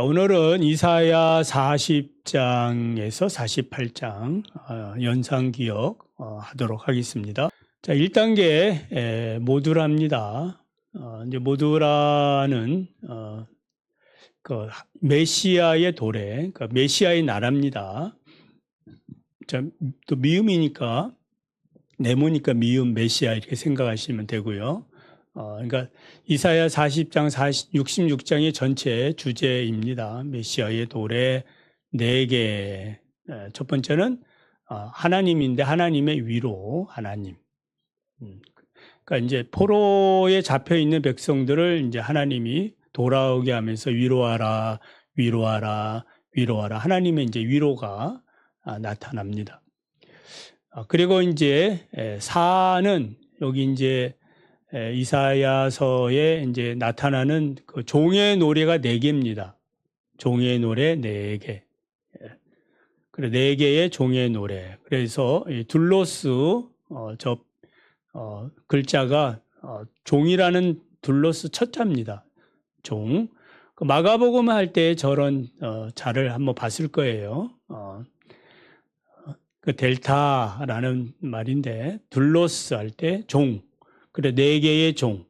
오늘은 이사야 40장에서 48장 연상기억 하도록 하겠습니다. 자, 1단계 모두라입니다. 이제 모두라는 그 메시아의 도래, 그러니까 메시아의 나라입니다. 자, 또 미음이니까 네모니까 미음 메시아 이렇게 생각하시면 되고요. 그러니까 이사야 40장, 66장의 전체 주제입니다. 메시아의 도래 4개. 첫 번째는 하나님인데 하나님의 위로, 하나님. 그러니까 이제 포로에 잡혀 있는 백성들을 이제 하나님이 돌아오게 하면서 위로하라, 위로하라, 위로하라. 하나님의 이제 위로가 나타납니다. 그리고 이제 4는 여기 이제 이사야서에 이제 나타나는 그 종의 노래가 4개입니다. 종의 노래 4개. 그래 4개의 종의 노래. 그래서 둘로스 글자가 종이라는 둘로스 첫 자입니다. 종. 그 마가복음 할 때 저런 자를 한번 봤을 거예요. 그 델타라는 말인데 둘로스 할 때 종. 그래 4개의 종.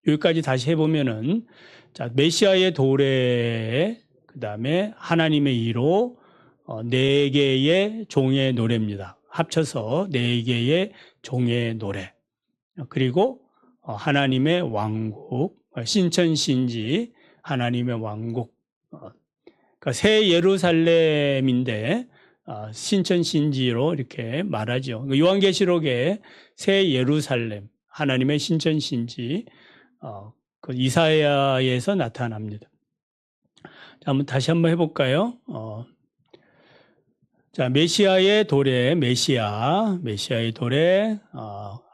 여기까지 다시 해보면은 자 메시아의 도래, 그 다음에 하나님의 이로 4개의 종의 노래입니다. 합쳐서 4개의 종의 노래. 그리고 하나님의 왕국, 신천신지 하나님의 왕국. 그러니까 새 예루살렘인데 신천신지로 이렇게 말하죠. 요한계시록에 새 예루살렘, 하나님의 신천신지, 그 이사야에서 나타납니다. 자, 다시 한번 해볼까요? 자, 메시아의 도래, 메시아의 도래,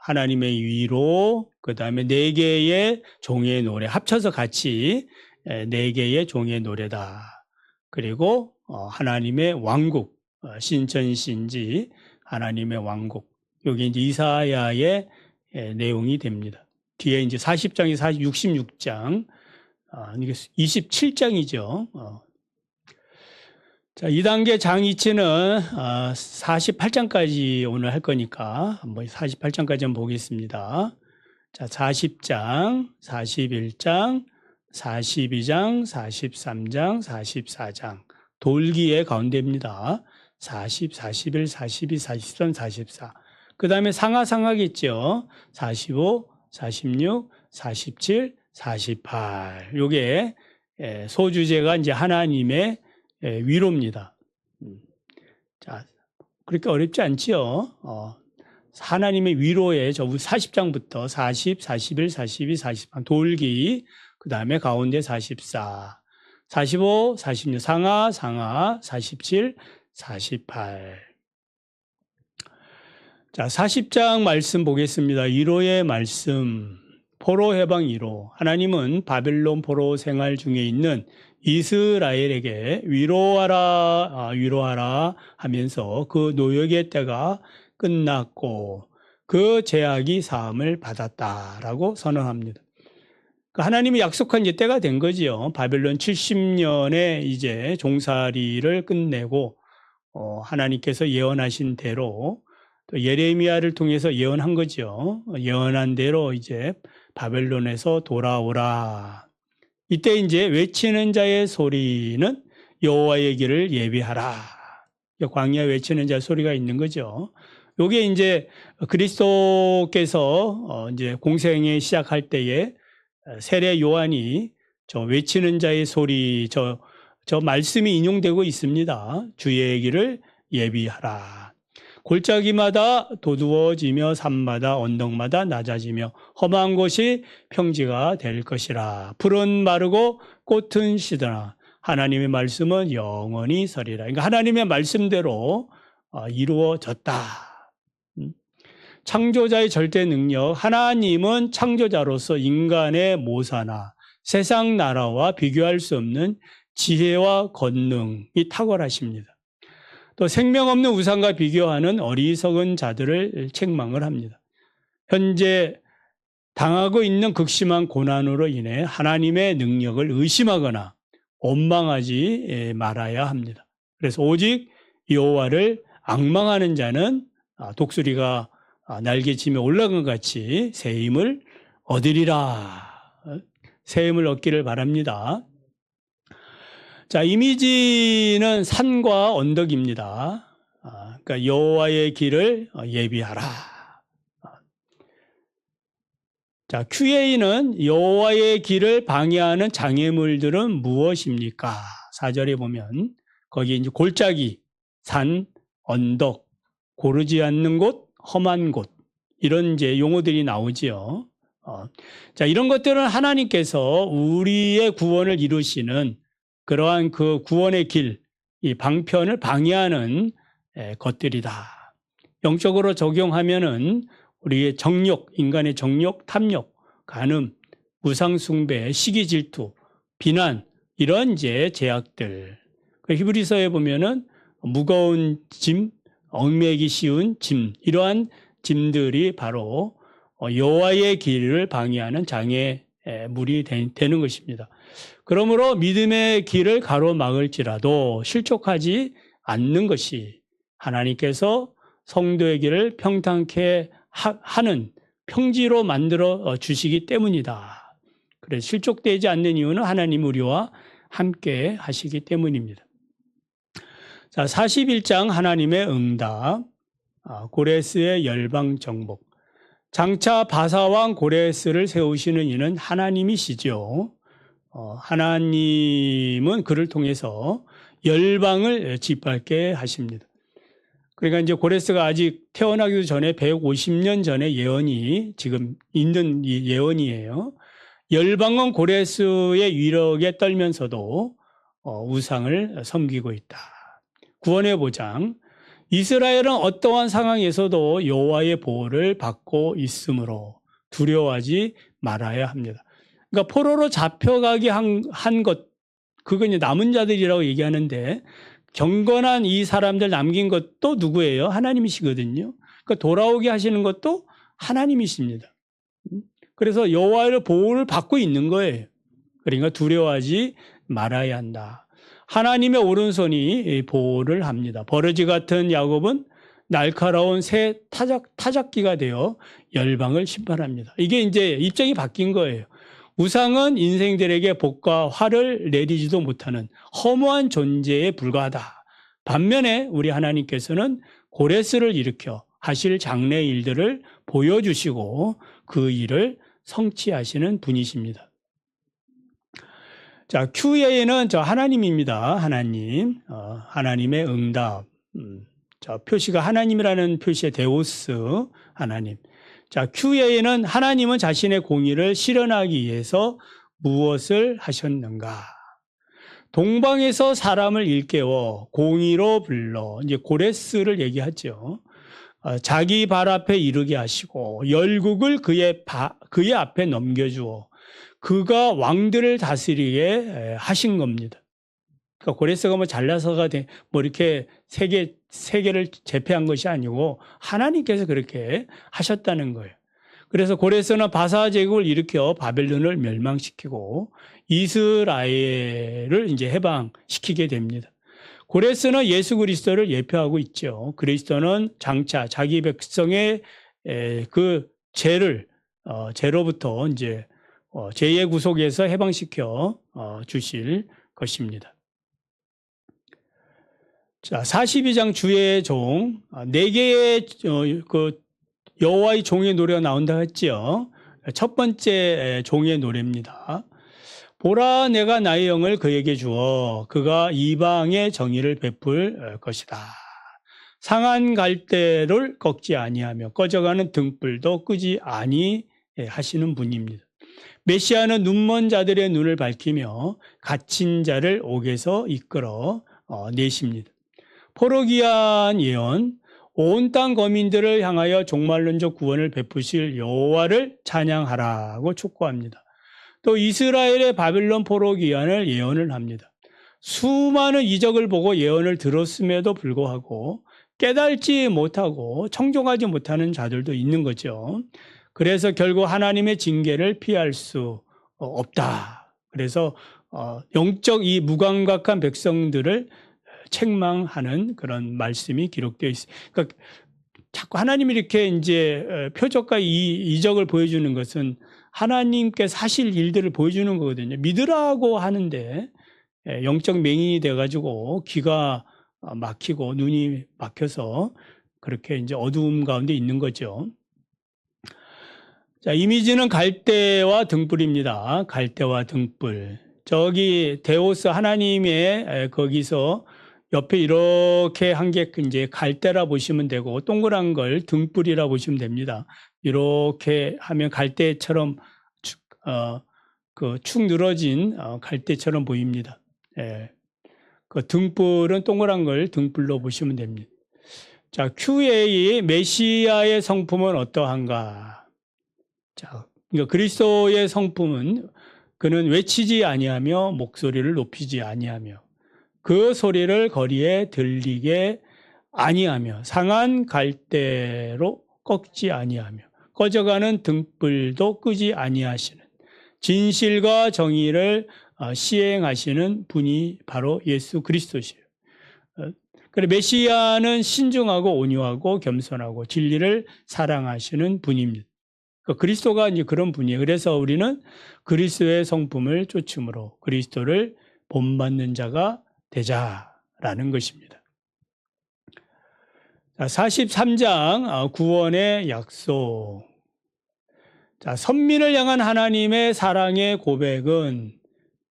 하나님의 위로, 그 다음에 4개의 종의 노래, 합쳐서 같이 4개의 종의 노래다. 그리고 하나님의 왕국, 신천신지, 하나님의 왕국. 여기 이제 이사야의 내용이 됩니다. 뒤에 이제 40장이 66장, 이게 27장이죠. 자, 2단계 장이치는 48장까지 오늘 할 거니까 한번 48장까지 한번 보겠습니다. 자, 40장, 41장, 42장, 43장, 44장. 돌기의 가운데입니다. 40, 41, 42, 43, 44. 그 다음에 상하겠죠. 45, 46, 47, 48. 요게 소주제가 이제 하나님의 위로입니다. 자, 그렇게 어렵지 않지요. 하나님의 위로에 저 40장부터 40, 41, 42, 43 돌기, 그 다음에 가운데 44, 45, 46 상하, 47, 48. 자, 40장 말씀 보겠습니다. 1호의 말씀, 포로 해방 1호. 하나님은 바벨론 포로 생활 중에 있는 이스라엘에게 위로하라, 위로하라 하면서 그 노역의 때가 끝났고 그 죄악이 사함을 받았다라고 선언합니다. 하나님이 약속한 이제 때가 된 거지요. 바벨론 70년에 이제 종살이를 끝내고 하나님께서 예언하신 대로 또 예레미야를 통해서 예언한 거죠. 예언한 대로 이제 바벨론에서 돌아오라. 이때 이제 외치는 자의 소리는 여호와의 길을 예비하라. 광야 외치는 자의 소리가 있는 거죠. 요게 이제 그리스도께서 이제 공생에 시작할 때에 세례 요한이 저 외치는 자의 소리 저 말씀이 인용되고 있습니다. 주의 길을 예비하라. 골짜기마다 도두어지며 산마다 언덕마다 낮아지며 험한 곳이 평지가 될 것이라. 풀은 마르고 꽃은 시드나 하나님의 말씀은 영원히 서리라. 그러니까 하나님의 말씀대로 이루어졌다. 창조자의 절대 능력, 하나님은 창조자로서 인간의 모사나 세상 나라와 비교할 수 없는 지혜와 권능이 탁월하십니다. 또 생명 없는 우상과 비교하는 어리석은 자들을 책망을 합니다. 현재 당하고 있는 극심한 고난으로 인해 하나님의 능력을 의심하거나 원망하지 말아야 합니다. 그래서 오직 여호와를 앙망하는 자는 독수리가 날개치며 올라간 것 같이 새 힘을 얻으리라. 새 힘을 얻기를 바랍니다. 자, 이미지는 산과 언덕입니다. 그러니까 여호와의 길을 예비하라. 자, QA는 여호와의 길을 방해하는 장애물들은 무엇입니까? 4절에 보면 거기 이제 골짜기, 산, 언덕, 고르지 않는 곳, 험한 곳 이런 이제 용어들이 나오지요. 자, 이런 것들은 하나님께서 우리의 구원을 이루시는 그러한 그 구원의 길, 이 방편을 방해하는 것들이다. 영적으로 적용하면은 우리의 정욕, 인간의 정욕, 탐욕, 간음, 우상숭배, 시기질투, 비난 이런 이제 제약들. 히브리서에 보면은 무거운 짐, 얽매기 쉬운 짐 이러한 짐들이 바로 여호와의 길을 방해하는 장애물이 되는 것입니다. 그러므로 믿음의 길을 가로막을지라도 실족하지 않는 것이 하나님께서 성도의 길을 평탄케 하는 평지로 만들어 주시기 때문이다. 그래서 실족되지 않는 이유는 하나님 우리와 함께 하시기 때문입니다. 자, 41장 하나님의 응답, 고레스의 열방 정복. 장차 바사왕 고레스를 세우시는 이는 하나님이시죠. 하나님은 그를 통해서 열방을 짓밟게 하십니다. 그러니까 이제 고레스가 아직 태어나기도 전에 150년 전의 예언이 지금 있는 이 예언이에요. 열방은 고레스의 위력에 떨면서도 우상을 섬기고 있다. 구원의 보장. 이스라엘은 어떠한 상황에서도 여호와의 보호를 받고 있으므로 두려워하지 말아야 합니다. 그러니까 포로로 잡혀가게 한 것, 그건 이제 남은 자들이라고 얘기하는데 경건한 이 사람들 남긴 것도 누구예요? 하나님이시거든요. 그러니까 돌아오게 하시는 것도 하나님이십니다. 그래서 여호와의 보호를 받고 있는 거예요. 그러니까 두려워하지 말아야 한다. 하나님의 오른손이 보호를 합니다. 버러지 같은 야곱은 날카로운 새 타작기가 되어 열방을 심판합니다. 이게 이제 입장이 바뀐 거예요. 우상은 인생들에게 복과 화를 내리지도 못하는 허무한 존재에 불과하다. 반면에 우리 하나님께서는 고레스를 일으켜 하실 장래 일들을 보여주시고 그 일을 성취하시는 분이십니다. 자, QA는 저 하나님입니다. 하나님, 하나님의 응답. 자, 표시가 하나님이라는 표시의 데오스, 하나님. 자, QA는 하나님은 자신의 공의를 실현하기 위해서 무엇을 하셨는가? 동방에서 사람을 일깨워 공의로 불러 이제 고레스를 얘기하죠. 자기 발 앞에 이르게 하시고 열국을 그의 앞에 넘겨주어 그가 왕들을 다스리게 하신 겁니다. 그러니까 고레스가 뭐 잘나서가 뭐 이렇게 세계를 제패한 것이 아니고 하나님께서 그렇게 하셨다는 거예요. 그래서 고레스는 바사 제국을 일으켜 바벨론을 멸망시키고 이스라엘을 이제 해방시키게 됩니다. 고레스는 예수 그리스도를 예표하고 있죠. 그리스도는 장차 자기 백성의 그 죄로부터 이제 죄의 구속에서 해방시켜 주실 것입니다. 자, 42장 주의 종, 4개의 그 여호와의 종의 노래가 나온다 했지요. 첫 번째 종의 노래입니다. 보라, 내가 나의 영을 그에게 주어 그가 이방의 정의를 베풀 것이다. 상한 갈대를 꺾지 아니하며 꺼져가는 등불도 끄지 아니하시는 분입니다. 메시아는 눈먼 자들의 눈을 밝히며 갇힌 자를 옥에서 이끌어 내십니다. 포로기한 예언, 온 땅 거민들을 향하여 종말론적 구원을 베푸실 여호와를 찬양하라고 촉구합니다. 또 이스라엘의 바빌론 포로기한을 예언을 합니다. 수많은 이적을 보고 예언을 들었음에도 불구하고 깨달지 못하고 청종하지 못하는 자들도 있는 거죠. 그래서 결국 하나님의 징계를 피할 수 없다. 그래서 영적 이 무감각한 백성들을 책망하는 그런 말씀이 기록되어 있어요. 그러니까 자꾸 하나님이 이렇게 이제 표적과 이적을 보여주는 것은 하나님께서 하실 일들을 보여주는 거거든요. 믿으라고 하는데 영적 맹인이 돼가지고 귀가 막히고 눈이 막혀서 그렇게 이제 어두움 가운데 있는 거죠. 자, 이미지는 갈대와 등불입니다. 갈대와 등불. 저기 데오스 하나님의 거기서 옆에 이렇게 한 게 이제 갈대라 보시면 되고 동그란 걸 등불이라 보시면 됩니다. 이렇게 하면 갈대처럼 축 늘어진 갈대처럼 보입니다. 예. 그 등불은 동그란 걸 등불로 보시면 됩니다. 자, QA 메시아의 성품은 어떠한가? 자, 그러니까 그리스도의 성품은 그는 외치지 아니하며 목소리를 높이지 아니하며 그 소리를 거리에 들리게 아니하며 상한 갈대로 꺾지 아니하며 꺼져가는 등불도 끄지 아니하시는 진실과 정의를 시행하시는 분이 바로 예수 그리스도시에요. 그래 메시아는 신중하고 온유하고 겸손하고 진리를 사랑하시는 분입니다. 그리스도가 이제 그런 분이에요. 그래서 우리는 그리스도의 성품을 쫓음으로 그리스도를 본받는 자가 되자라는 것입니다. 43장 구원의 약속. 자, 선민을 향한 하나님의 사랑의 고백은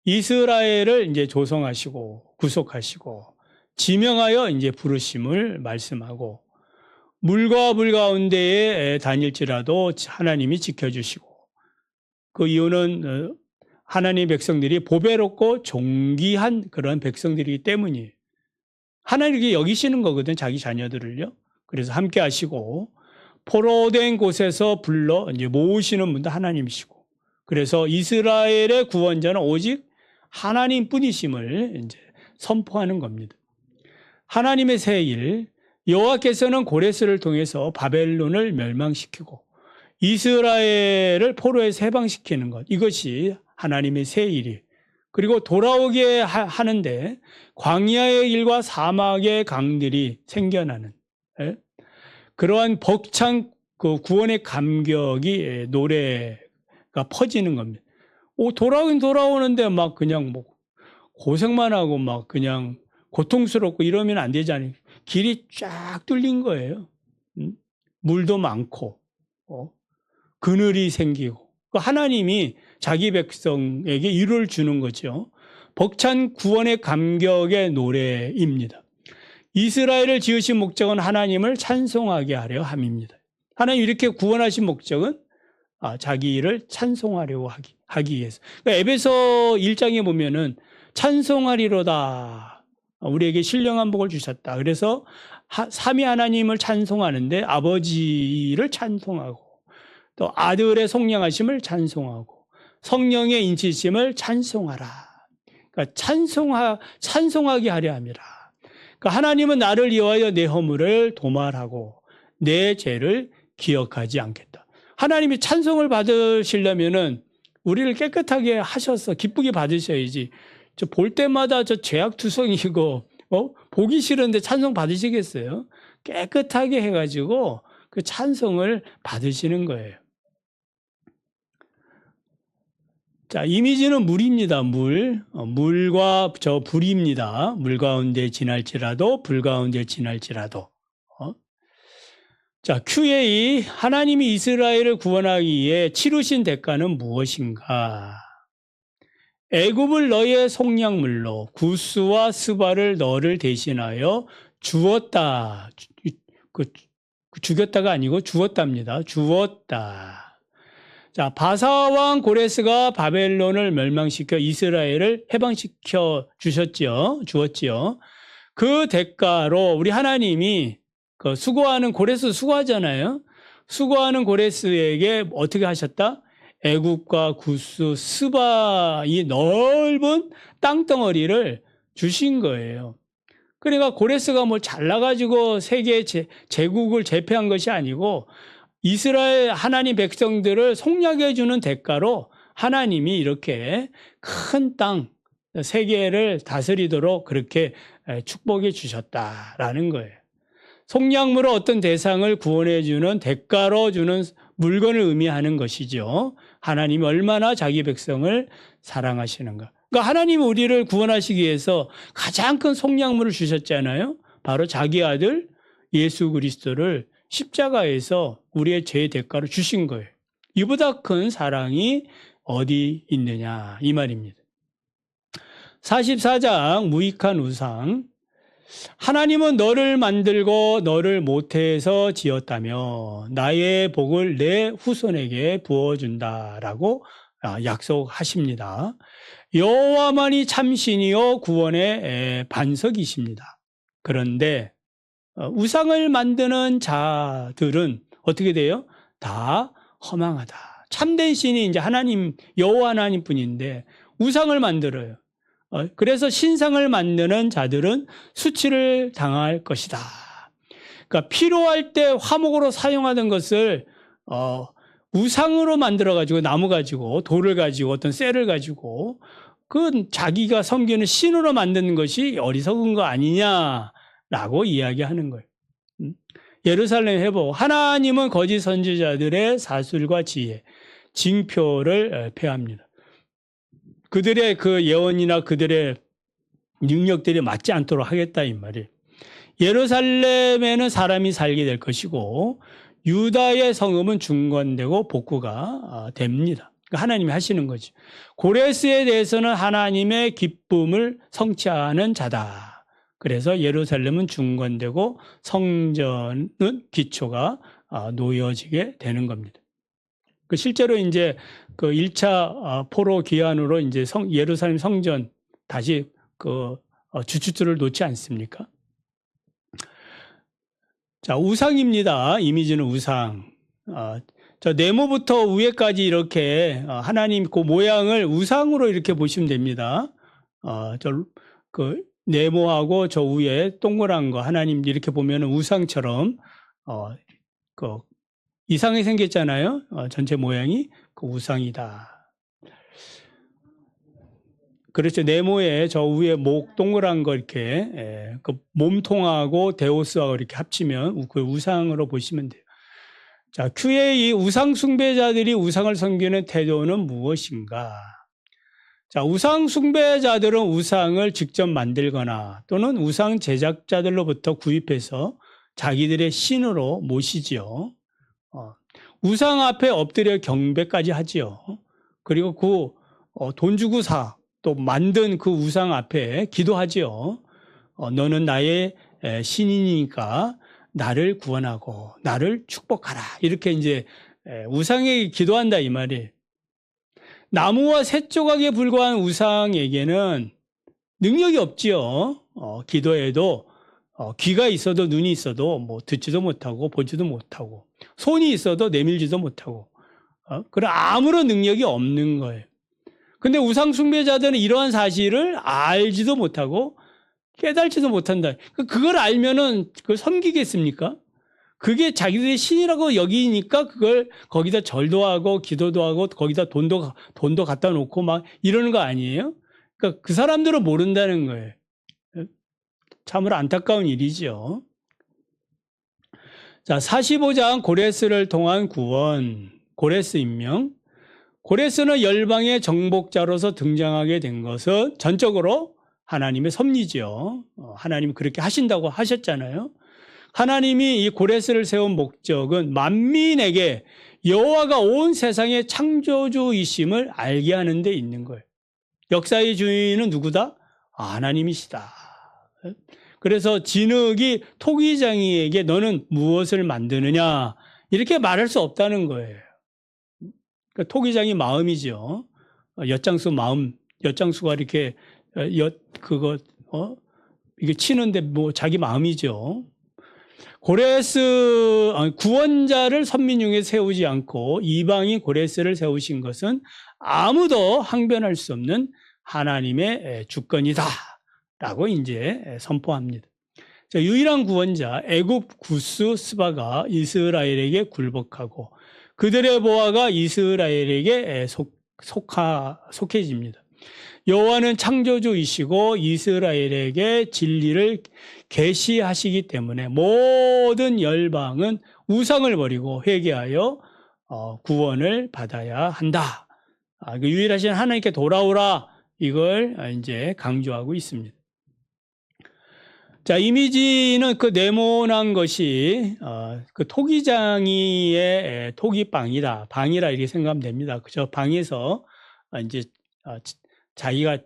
이스라엘을 이제 조성하시고 구속하시고 지명하여 이제 부르심을 말씀하고 물과 물 가운데에 다닐지라도 하나님이 지켜주시고 그 이유는 하나님의 백성들이 보배롭고 존귀한 그런 백성들이기 때문이에요. 하나님이 여기시는 거거든, 자기 자녀들을요. 그래서 함께 하시고 포로된 곳에서 불러 이제 모으시는 분도 하나님이시고 그래서 이스라엘의 구원자는 오직 하나님 뿐이심을 이제 선포하는 겁니다. 하나님의 새 일, 여호와께서는 고레스를 통해서 바벨론을 멸망시키고 이스라엘을 포로에서 해방시키는 것, 이것이 하나님의 새 일이. 그리고 돌아오게 하는데 광야의 길과 사막의 강들이 생겨나는 그러한 벅찬 그 구원의 감격이 노래가 퍼지는 겁니다. 돌아오긴 돌아오는데 막 그냥 뭐 고생만 하고 막 그냥 고통스럽고 이러면 안 되잖아요. 길이 쫙 뚫린 거예요. 물도 많고 그늘이 생기고 하나님이 자기 백성에게 위로를 주는 거죠. 벅찬 구원의 감격의 노래입니다. 이스라엘을 지으신 목적은 하나님을 찬송하게 하려 함입니다. 하나님 이렇게 구원하신 목적은 자기 일을 찬송하려고 하기 위해서. 그러니까 에베소 1장에 보면은 찬송하리로다. 우리에게 신령한 복을 주셨다. 그래서 삼위 하나님을 찬송하는데 아버지를 찬송하고 또 아들의 속량하심을 찬송하고 성령의 인치심을 찬송하라. 그러니까 찬송하게 하려 함이라. 그러니까 하나님은 나를 위하여 내 허물을 도말하고 내 죄를 기억하지 않겠다. 하나님이 찬송을 받으시려면은 우리를 깨끗하게 하셔서 기쁘게 받으셔야지. 저 볼 때마다 저 죄악투성이고 보기 싫은데 찬송 받으시겠어요? 깨끗하게 해가지고 그 찬송을 받으시는 거예요. 자, 이미지는 물입니다. 물과 저 불입니다. 물 가운데 지날지라도 불 가운데 지날지라도. 자, QA 하나님이 이스라엘을 구원하기 위해 치르신 대가는 무엇인가? 애굽을 너의 속량물로 구스와 스바를 너를 대신하여 주었다. 죽였다가 아니고 주었답니다. 주었다. 자, 바사왕 고레스가 바벨론을 멸망시켜 이스라엘을 해방시켜 주었지요. 그 대가로 우리 하나님이 그 수고하는 고레스 수고하잖아요. 수고하는 고레스에게 어떻게 하셨다? 애굽과 구스, 스바 이 넓은 땅덩어리를 주신 거예요. 그러니까 고레스가 뭐 잘나가지고 세계 제국을 제패한 것이 아니고 이스라엘 하나님 백성들을 속량해 주는 대가로 하나님이 이렇게 큰 땅, 세계를 다스리도록 그렇게 축복해 주셨다라는 거예요. 속량으로 어떤 대상을 구원해 주는 대가로 주는 물건을 의미하는 것이죠. 하나님이 얼마나 자기 백성을 사랑하시는가. 그러니까 하나님이 우리를 구원하시기 위해서 가장 큰 속량물을 주셨잖아요. 바로 자기 아들 예수 그리스도를 십자가에서 우리의 죄의 대가로 주신 거예요. 이보다 큰 사랑이 어디 있느냐 이 말입니다. 44장 무익한 우상. 하나님은 너를 만들고 너를 모태에서 지었다며 나의 복을 내 후손에게 부어준다라고 약속하십니다. 여호와만이 참신이요 구원의 반석이십니다. 그런데 우상을 만드는 자들은 어떻게 돼요? 다 허망하다. 참된 신이 이제 하나님, 여호와 하나님뿐인데 우상을 만들어요. 그래서 신상을 만드는 자들은 수치를 당할 것이다. 그러니까 필요할 때 화목으로 사용하던 것을 우상으로 만들어 가지고 나무 가지고 돌을 가지고 어떤 쇠를 가지고 그 자기가 섬기는 신으로 만드는 것이 어리석은 거 아니냐라고 이야기하는 거예요. 예루살렘 회복. 하나님은 거짓 선지자들의 사술과 지혜, 징표를 폐합니다. 그들의 그 예언이나 그들의 능력들이 맞지 않도록 하겠다 이 말이에요. 예루살렘에는 사람이 살게 될 것이고 유다의 성읍은 중건되고 복구가 됩니다. 하나님이 하시는 거죠. 고레스에 대해서는 하나님의 기쁨을 성취하는 자다. 그래서 예루살렘은 중건되고 성전은 기초가 놓여지게 되는 겁니다. 실제로 이제 그 1차 포로 귀환으로 이제 예루살렘 성전 다시 그 주춧줄을 놓지 않습니까? 자, 우상입니다. 이미지는 우상. 저 네모부터 위에까지 이렇게 하나님 그 모양을 우상으로 이렇게 보시면 됩니다. 저 그 네모하고 저 위에 동그란 거 하나님 이렇게 보면 우상처럼 그 이상하게 생겼잖아요. 전체 모양이 그 우상이다. 그렇죠. 네모에 저 위에 목 동그란 거 이렇게 그 몸통하고 데오스하고 이렇게 합치면 그 우상으로 보시면 돼요. 자, QA 우상 숭배자들이 우상을 섬기는 태도는 무엇인가? 자, 우상 숭배자들은 우상을 직접 만들거나 또는 우상 제작자들로부터 구입해서 자기들의 신으로 모시지요. 우상 앞에 엎드려 경배까지 하지요. 그리고 그 돈 주고 또 만든 그 우상 앞에 기도하지요. 너는 나의 신이니까 나를 구원하고 나를 축복하라. 이렇게 이제 우상에게 기도한다 이 말이에요. 나무와 새 조각에 불과한 우상에게는 능력이 없지요. 기도해도 귀가 있어도 눈이 있어도 뭐 듣지도 못하고 보지도 못하고 손이 있어도 내밀지도 못하고 그런 아무런 능력이 없는 거예요. 근데 우상 숭배자들은 이러한 사실을 알지도 못하고 깨달지도 못한다. 그걸 알면은 그걸 섬기겠습니까? 그게 자기들의 신이라고 여기니까 그걸 거기다 절도 하고 기도도 하고 거기다 돈도 갖다 놓고 막 이러는 거 아니에요? 그러니까 그 사람들은 모른다는 거예요. 참으로 안타까운 일이죠. 자, 45장 고레스를 통한 구원, 고레스 임명. 고레스는 열방의 정복자로서 등장하게 된 것은 전적으로 하나님의 섭리죠. 하나님이 그렇게 하신다고 하셨잖아요. 하나님이 이 고레스를 세운 목적은 만민에게 여호와가 온 세상의 창조주이심을 알게 하는 데 있는 거예요. 역사의 주인은 누구다? 하나님이시다. 그래서 진흙이 토기장이에게 너는 무엇을 만드느냐 이렇게 말할 수 없다는 거예요. 그러니까 토기장이 마음이죠. 엿장수 마음, 엿장수가 이렇게 이게 치는데 뭐 자기 마음이죠. 고레스 구원자를 선민 중에 세우지 않고 이방인 고레스를 세우신 것은 아무도 항변할 수 없는 하나님의 주권이다라고 이제 선포합니다. 자, 유일한 구원자 애굽 구스 스바가 이스라엘에게 굴복하고 그들의 보화가 이스라엘에게 속해집니다. 여호와는 창조주이시고 이스라엘에게 진리를 계시하시기 때문에 모든 열방은 우상을 버리고 회개하여 구원을 받아야 한다. 유일하신 하나님께 돌아오라. 이걸 이제 강조하고 있습니다. 자, 이미지는 그 네모난 것이 그 토기장이의 토기방이다. 방이라 이렇게 생각하면 됩니다. 그저 방에서 이제 자기가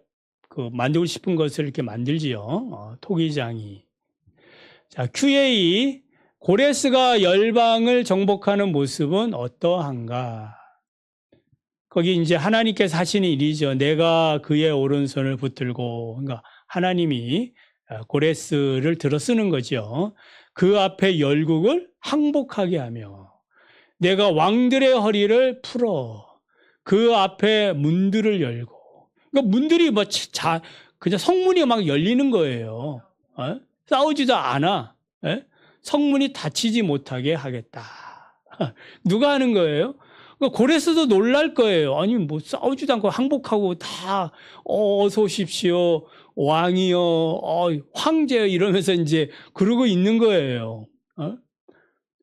그 만들고 싶은 것을 이렇게 만들지요. 토기장이. 자, QA 고레스가 열방을 정복하는 모습은 어떠한가? 거기 이제 하나님께서 하시는 일이죠. 내가 그의 오른손을 붙들고, 그러니까 하나님이 고레스를 들어 쓰는 거죠. 그 앞에 열국을 항복하게 하며, 내가 왕들의 허리를 풀어 그 앞에 문들을 열고, 그러니까 문들이 뭐 그냥 성문이 막 열리는 거예요. 싸우지도 않아. 성문이 닫히지 못하게 하겠다. 누가 하는 거예요? 그러니까 고레스도 놀랄 거예요. 아니 뭐 싸우지도 않고 항복하고 다 어서 오십시오. 왕이요, 황제요 이러면서 이제 그러고 있는 거예요.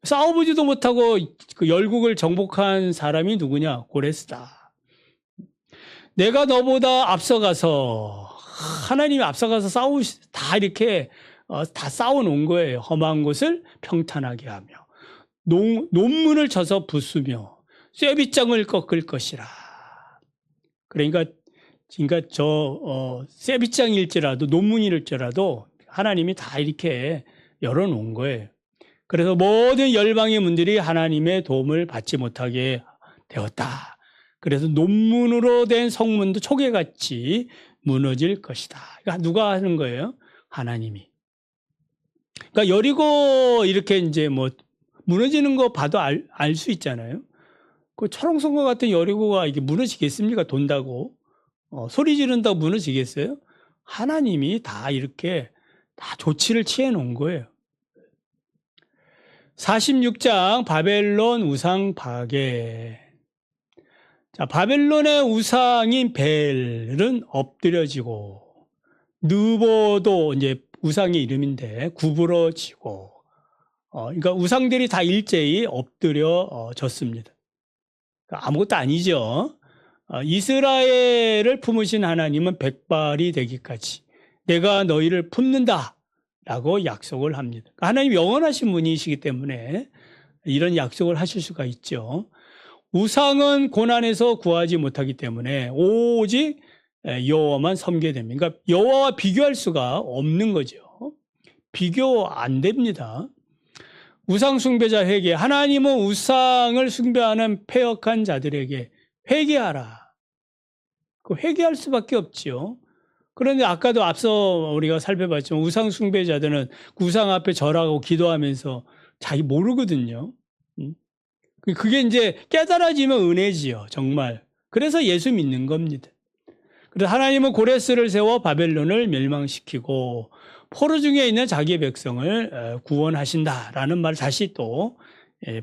싸워보지도 못하고 그 열국을 정복한 사람이 누구냐? 고레스다. 내가 너보다 앞서가서 하나님이 앞서가서 다 이렇게 다 싸워놓은 거예요. 험한 곳을 평탄하게 하며 논문을 쳐서 부수며 쇠빗장을 꺾을 것이라. 그러니까 쇠빗장일지라도 논문일지라도 하나님이 다 이렇게 열어놓은 거예요. 그래서 모든 열방의 문들이 하나님의 도움을 받지 못하게 되었다. 그래서 논문으로 된 성문도 초계같이 무너질 것이다. 그러니까 누가 하는 거예요? 하나님이. 그러니까 여리고 이렇게 이제 뭐 무너지는 거 봐도 알 수 있잖아요. 그 초롱성과 같은 여리고가 이게 무너지겠습니까? 돈다고. 소리 지른다고 무너지겠어요? 하나님이 다 이렇게 다 조치를 취해 놓은 거예요. 46장 바벨론 우상 파괴. 자, 바벨론의 우상인 벨은 엎드려지고, 느보도 이제 우상의 이름인데 구부러지고, 그러니까 우상들이 다 일제히 엎드려졌습니다. 아무것도 아니죠. 이스라엘을 품으신 하나님은 백발이 되기까지 내가 너희를 품는다 라고 약속을 합니다. 하나님 영원하신 분이시기 때문에 이런 약속을 하실 수가 있죠. 우상은 고난에서 구하지 못하기 때문에 오직 여호와만 섬기게 됩니다. 그러니까 여호와와 비교할 수가 없는 거죠. 비교 안 됩니다. 우상 숭배자 회개. 하나님은 우상을 숭배하는 패역한 자들에게 회개하라. 그 회개할 수밖에 없지요. 그런데 아까도 앞서 우리가 살펴봤지만 우상 숭배자들은 우상 앞에 절하고 기도하면서 자기 모르거든요. 그게 이제 깨달아지면 은혜지요. 정말. 그래서 예수 믿는 겁니다. 그래서 하나님은 고레스를 세워 바벨론을 멸망시키고 포로 중에 있는 자기의 백성을 구원하신다라는 말을 다시 또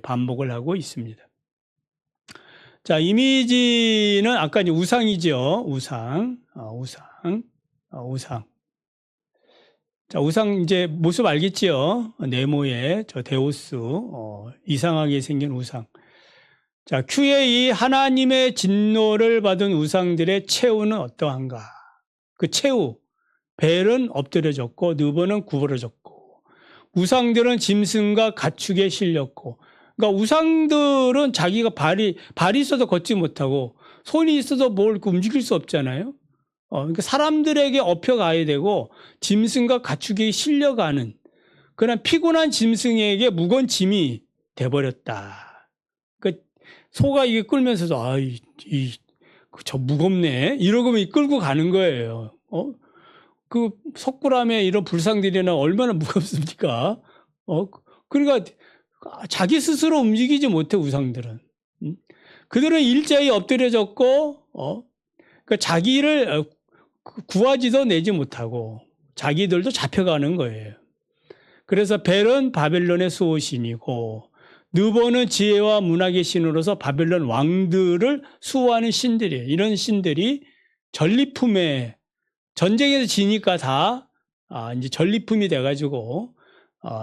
반복을 하고 있습니다. 자, 이미지는 아까 이제 우상이죠. 우상. 자, 우상 이제 모습 알겠지요? 네모의 저 데우스, 이상하게 생긴 우상. 자, QA 하나님의 진노를 받은 우상들의 최후는 어떠한가? 그 최후. 벨은 엎드려졌고 느보는 구부러졌고 우상들은 짐승과 가축에 실렸고, 그러니까 우상들은 자기가 발이 있어도 걷지 못하고 손이 있어도 뭘 움직일 수 없잖아요. 그러니까 사람들에게 업혀가야 되고 짐승과 가축이 실려가는 그런 피곤한 짐승에게 무거운 짐이 돼버렸다. 그러니까 소가 이게 끌면서도 저 무겁네 이러고 끌고 가는 거예요. 그 석굴암에 이런 불상들이나 얼마나 무겁습니까? 그러니까 자기 스스로 움직이지 못해 우상들은. 그들은 일제히 엎드려졌고, 그러니까 자기를 구하지도 내지 못하고 자기들도 잡혀가는 거예요. 그래서 벨은 바벨론의 수호신이고 느보는 지혜와 문학의 신으로서 바벨론 왕들을 수호하는 신들이에요. 이런 신들이 전리품에 전쟁에서 지니까 다 이제 전리품이 돼가지고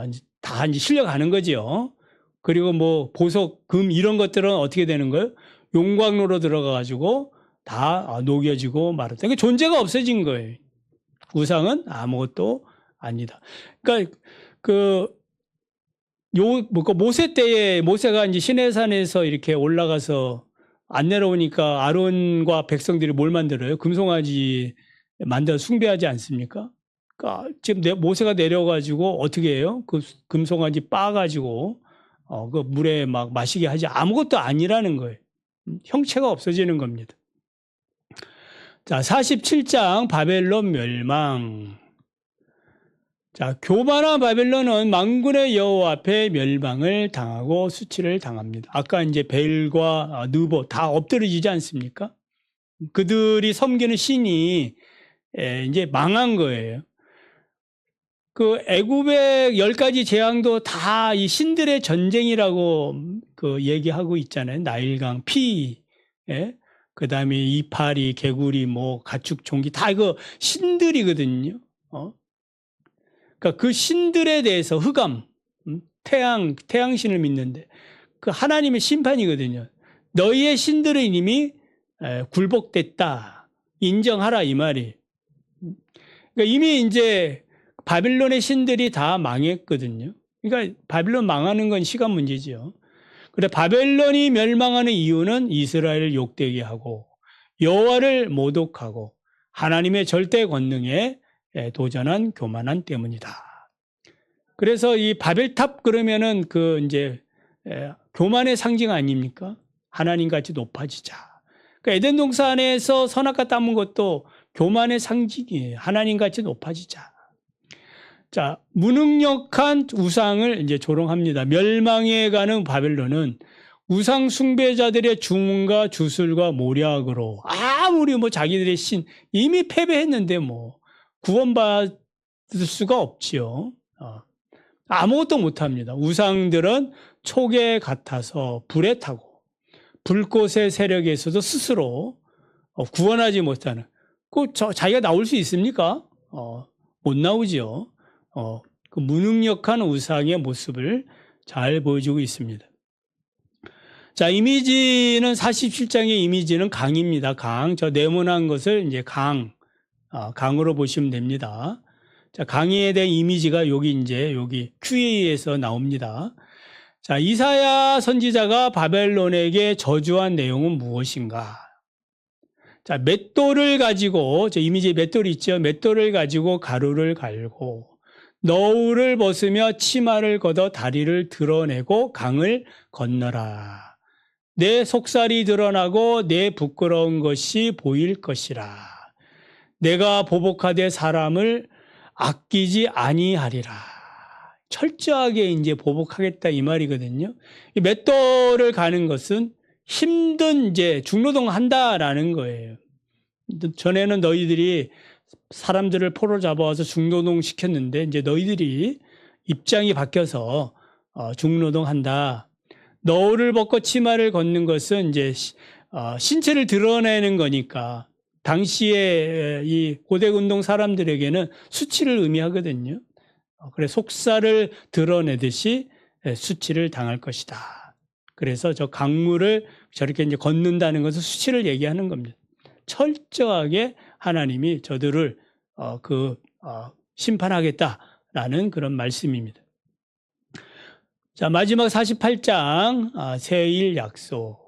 이제 다 이제 실려가는 거죠. 그리고 뭐 보석, 금 이런 것들은 어떻게 되는 거예요? 용광로로 들어가가지고 다 녹여지고 말았다. 그러니까 존재가 없어진 거예요. 우상은 아무것도 아니다. 그러니까 모세 때에 모세가 이제 시내산에서 이렇게 올라가서 안 내려오니까 아론과 백성들이 뭘 만들어요? 금송아지 만들어 숭배하지 않습니까? 그러니까 지금 모세가 내려가지고 어떻게 해요? 그 금송아지 빻아가지고 그 물에 막 마시게 하지 아무것도 아니라는 거예요. 형체가 없어지는 겁니다. 자, 47장 바벨론 멸망. 자, 교만한 바벨론은 만군의 여호와 앞에 멸망을 당하고 수치를 당합니다. 아까 이제 벨과 느보 다 엎드러지지 않습니까? 그들이 섬기는 신이 이제 망한 거예요. 그 애굽의 10가지 재앙도 다 이 신들의 전쟁이라고 그 얘기하고 있잖아요. 나일강, 피, 그 다음에 이파리, 개구리, 뭐 가축, 종기 다 이거 신들이거든요. 그러니까 그 신들에 대해서 흑암, 태양신을 믿는데 그 하나님의 심판이거든요. 너희의 신들은 이미 굴복됐다. 인정하라 이 말이. 그러니까 이미 이제 바빌론의 신들이 다 망했거든요. 그러니까 바빌론 망하는 건 시간 문제죠. 그런데 바벨론이 멸망하는 이유는 이스라엘을 욕되게 하고 여호와를 모독하고 하나님의 절대 권능에 도전한 교만한 때문이다. 그래서 이 바벨탑 그러면은 그 이제 교만의 상징 아닙니까? 하나님 같이 높아지자. 그러니까 에덴 동산에서 선악과 따문 것도 교만의 상징이에요. 하나님 같이 높아지자. 자, 무능력한 우상을 이제 조롱합니다. 멸망에 가는 바벨론은 우상 숭배자들의 주문과 주술과 모략으로 아무리 뭐 자기들의 신 이미 패배했는데 뭐 구원받을 수가 없지요. 아무것도 못합니다. 우상들은 촉에 같아서 불에 타고 불꽃의 세력에서도 스스로 구원하지 못하는 자기가 나올 수 있습니까? 못 나오지요. 그 무능력한 우상의 모습을 잘 보여주고 있습니다. 자, 이미지는 47장의 이미지는 강입니다. 강. 저 네모난 것을 이제 강으로 보시면 됩니다. 자, 강에 대한 이미지가 여기 QA에서 나옵니다. 자, 이사야 선지자가 바벨론에게 저주한 내용은 무엇인가? 자, 맷돌을 가지고, 저 이미지에 맷돌이 있죠? 맷돌을 가지고 가루를 갈고, 너울을 벗으며 치마를 걷어 다리를 드러내고 강을 건너라. 내 속살이 드러나고 내 부끄러운 것이 보일 것이라. 내가 보복하되 사람을 아끼지 아니하리라. 철저하게 이제 보복하겠다 이 말이거든요. 이 맷돌을 가는 것은 힘든 이제 중노동 한다라는 거예요. 전에는 너희들이 사람들을 포로 잡아와서 중노동 시켰는데 이제 너희들이 입장이 바뀌어서 중노동 한다. 너울을 벗고 치마를 걷는 것은 이제 신체를 드러내는 거니까 당시에 이 고대 운동 사람들에게는 수치를 의미하거든요. 그래 속살을 드러내듯이 수치를 당할 것이다. 그래서 저 강물을 저렇게 이제 걷는다는 것은 수치를 얘기하는 겁니다. 철저하게 하나님이 저들을 심판하겠다라는 그런 말씀입니다. 자, 마지막 48장 세일 약속.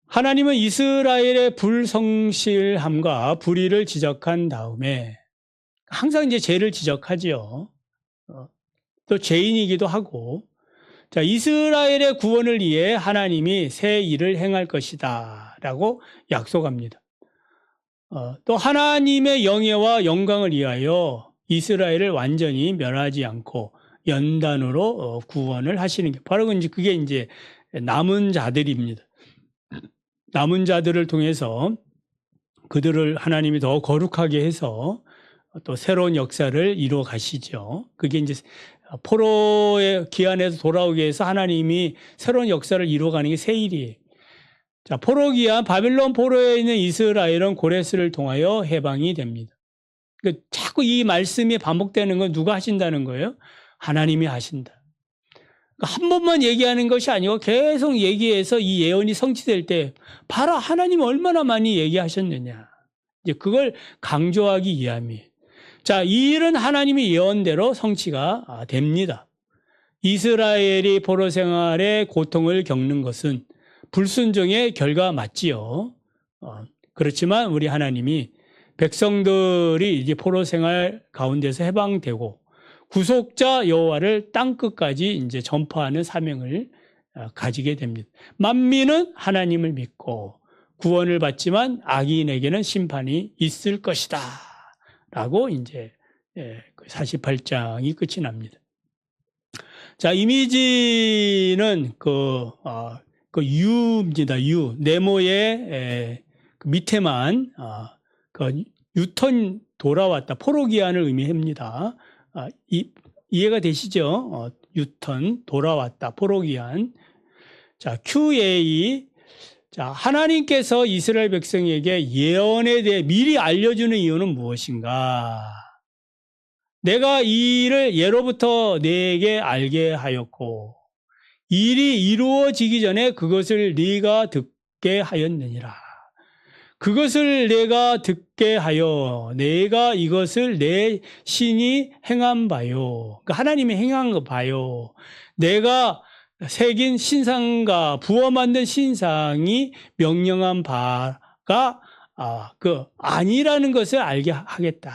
하나님은 이스라엘의 불성실함과 불의를 지적한 다음에 항상 이제 죄를 지적하지요. 또 죄인이기도 하고, 자, 이스라엘의 구원을 위해 하나님이 새 일을 행할 것이다라고 약속합니다. 또 하나님의 영예와 영광을 위하여 이스라엘을 완전히 멸하지 않고 연단으로 구원을 하시는 게 바로 그게 이제 남은 자들입니다. 남은 자들을 통해서 그들을 하나님이 더 거룩하게 해서 또 새로운 역사를 이루어 가시죠. 그게 이제 포로의 기한에서 돌아오게 해서 하나님이 새로운 역사를 이루어가는 게 새 일이에요. 자, 포로기한 바빌론 포로에 있는 이스라엘은 고레스를 통하여 해방이 됩니다. 그 자꾸 이 말씀이 반복되는 건 누가 하신다는 거예요? 하나님이 하신다. 한 번만 얘기하는 것이 아니고 계속 얘기해서 이 예언이 성취될 때 봐라, 하나님이 얼마나 많이 얘기하셨느냐. 이제 그걸 강조하기 위함이에요. 자, 이 일은 하나님의 예언대로 성취가 됩니다. 이스라엘이 포로 생활의 고통을 겪는 것은 불순종의 결과 맞지요. 그렇지만 우리 하나님이 백성들이 이제 포로 생활 가운데서 해방되고 구속자 여호와를 땅 끝까지 이제 전파하는 사명을 가지게 됩니다. 만민은 하나님을 믿고 구원을 받지만 악인에게는 심판이 있을 것이다. 라고 이제 48장이 끝이 납니다. 자, 이미지는 유입니다. 네모의 밑에만 유턴 돌아왔다. 포로기한을 의미합니다. 이해가 되시죠? 유턴 돌아왔다. 포로기한. 자, QA. 자, 하나님께서 이스라엘 백성에게 예언에 대해 미리 알려주는 이유는 무엇인가? 내가 이 일을 예로부터 네게 알게 하였고 일이 이루어지기 전에 그것을 네가 듣게 하였느니라. 그것을 내가 듣게 하여 내가 이것을 내 신이 행한 바요. 그러니까 하나님이 행한 거 봐요. 내가 새긴 신상과 부어 만든 신상이 명령한 바가 아니라는 것을 알게 하겠다.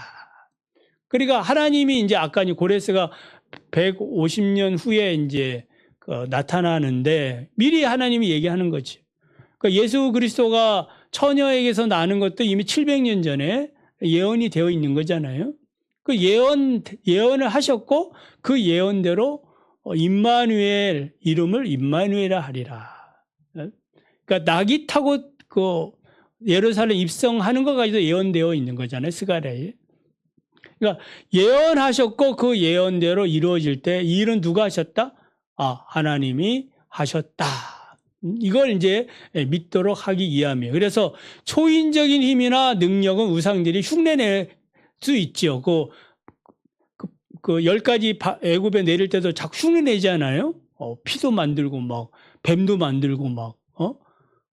그러니까 하나님이 이제 아까 고레스가 150년 후에 이제 나타나는데 미리 하나님이 얘기하는 거지. 그러니까 예수 그리스도가 처녀에게서 나는 것도 이미 700년 전에 예언이 되어 있는 거잖아요. 그 예언을 하셨고 그 예언대로 임마누엘 이름을 임마누엘이라 하리라. 그러니까 낙이 타고 예루살렘 입성하는 것 가지고 예언되어 있는 거잖아요. 스가랴에. 그러니까 예언하셨고 그 예언대로 이루어질 때 이 일은 누가 하셨다? 하나님이 하셨다. 이걸 이제 믿도록 하기 위함이에요. 그래서 초인적인 힘이나 능력은 우상들이 흉내낼 수 있죠. 그 10가지 애굽에 내릴 때도 자꾸 흉내내잖아요. 피도 만들고 막 뱀도 만들고 막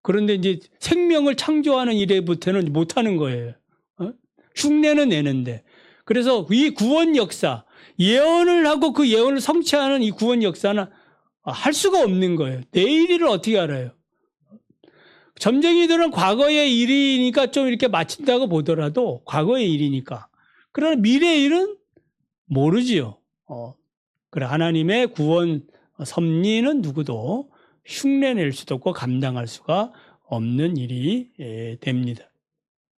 그런데 이제 생명을 창조하는 일에부터는 못하는 거예요. 흉내는 내는데. 그래서 이 구원 역사, 예언을 하고 그 예언을 성취하는 이 구원 역사는 할 수가 없는 거예요. 내일 일을 어떻게 알아요? 점쟁이들은 과거의 일이니까 좀 이렇게 마친다고 보더라도 과거의 일이니까. 그러나 미래의 일은 모르지요. 그래, 하나님의 구원 섭리는 누구도 흉내낼 수도 없고 감당할 수가 없는 일이 됩니다.